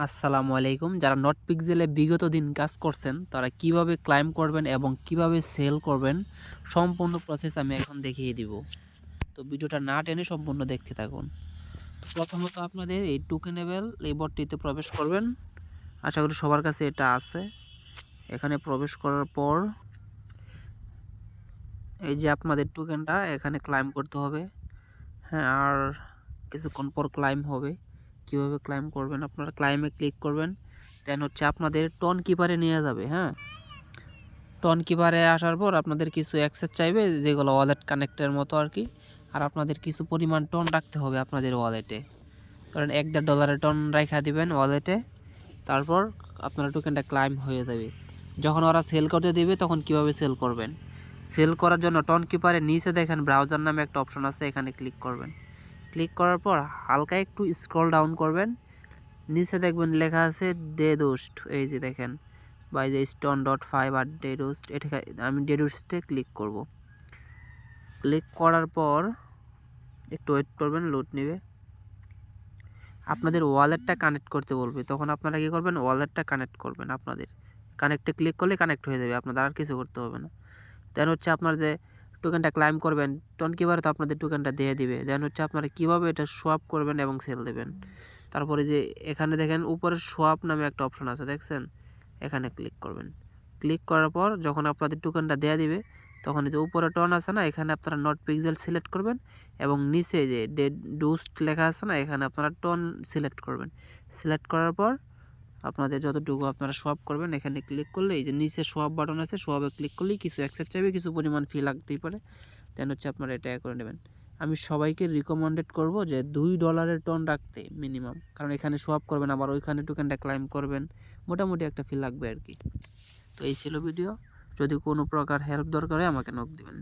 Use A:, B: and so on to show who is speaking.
A: আসসালামু আলাইকুম। যারা নট পিক্সেলে বিগত দিন কাজ করছেন তারা কিভাবে ক্লাইম করবেন এবং কিভাবে সেল করবেন সম্পূর্ণ প্রসেস আমি এখন দেখিয়ে দিব। তো ভিডিওটা না টেনে সম্পূর্ণ দেখতে থাকুন। প্রথমত আপনাদের এই টোকেনেবল এই বটটিতে প্রবেশ করবেন। আশা করি সবার কাছে এটা আছে। এখানে প্রবেশ করার পর এই যে আপনাদের টোকেনটা এখানে ক্লাইম করতে হবে। হ্যাঁ, আর কিছুক্ষণ পর ক্লাইম হবে। কিভাবে ক্লাইম করবেন, আপনারা ক্লাইমে ক্লিক করবেন। দেন হচ্ছে আপনাদের টন কিপারে নিয়ে যাবে। হ্যাঁ, টন কিপারে আসার পর আপনাদের কিছু অ্যাক্সেস চাইবে, যেগুলো ওয়ালেট কানেক্টের মতো আর কি। আর আপনাদের কিছু পরিমাণ টন রাখতে হবে আপনাদের ওয়ালেটে। কারণ $1.5 টন রাখা দিবেন ওয়ালেটে। তারপর আপনার টোকেনটা ক্লাইম হয়ে যাবে। যখন ওরা সেল করতে দিবে তখন কিভাবে সেল করবেন, সেল করার জন্য টন কিপারের নিচে দেখেন ব্রাউজার নামে একটা অপশন আছে, এখানে ক্লিক করবেন। ক্লিক করার পর হালকা একটু স্ক্রল ডাউন করবেন, নিচে দেখবেন লেখা আছে ডেডোস্ট। এই যে দেখেন বাই যে stone.5 আর ডেডোস্ট, এটা আমি ডেডোস্টে ক্লিক করব। ক্লিক করার পর একটু ওয়েট করবেন, লোড নেবে। আপনাদের ওয়ালেটটা কানেক্ট করতে বলবে, তখন আপনারা কী করবেন, ওয়ালেটটা কানেক্ট করবেন। আপনাদের কানেক্টে ক্লিক করলে কানেক্ট হয়ে যাবে, আপনাদের আর কিছু করতে হবে না। দেন হচ্ছে আপনার যে টোকেনটা ক্লাইম করবেন, টন কিপারে তো আপনাদের টোকেনটা দিয়ে দিবে। দেন হচ্ছে আপনারা কীভাবে এটা সোয়াপ করবেন এবং সেল দেবেন। তারপরে যে এখানে দেখেন উপরে সোয়াপ নামে একটা অপশন আছে, দেখছেন, এখানে ক্লিক করবেন। ক্লিক করার পর যখন আপনাদের টোকেনটা দেওয়া দিবে তখন এই যে উপরে টন আছে না, এখানে আপনারা নট পিক্সেল সিলেক্ট করবেন এবং নিচে যে ডেডোস্ট লেখা আছে না, এখানে আপনারা টন সিলেক্ট করবেন। সিলেক্ট করার পর আপনাদের যতটুকু আপনারা সোয়াপ করবেন এখানে ক্লিক করলে এই যে নিচে সোয়াপ বাটন আছে, সোয়াপে ক্লিক করলেই কিছু অ্যাক্সেস চাইবে, কিছু পরিমাণ ফি লাগতেই পারে। দেন হচ্ছে আপনারা এটা করে নেবেন। আমি সবাইকে রিকমেন্ডেড করব যে $2 টন রাখতে মিনিমাম, কারণ এখানে সোয়াপ করবেন আবার ওইখানে টোকেনটা ক্লাইম করবেন, মোটামুটি একটা ফি লাগবে আর কি। তো এই ছিল ভিডিও। যদি কোনো প্রকার হেল্প দরকার হয় আমাকে নক দিবেন।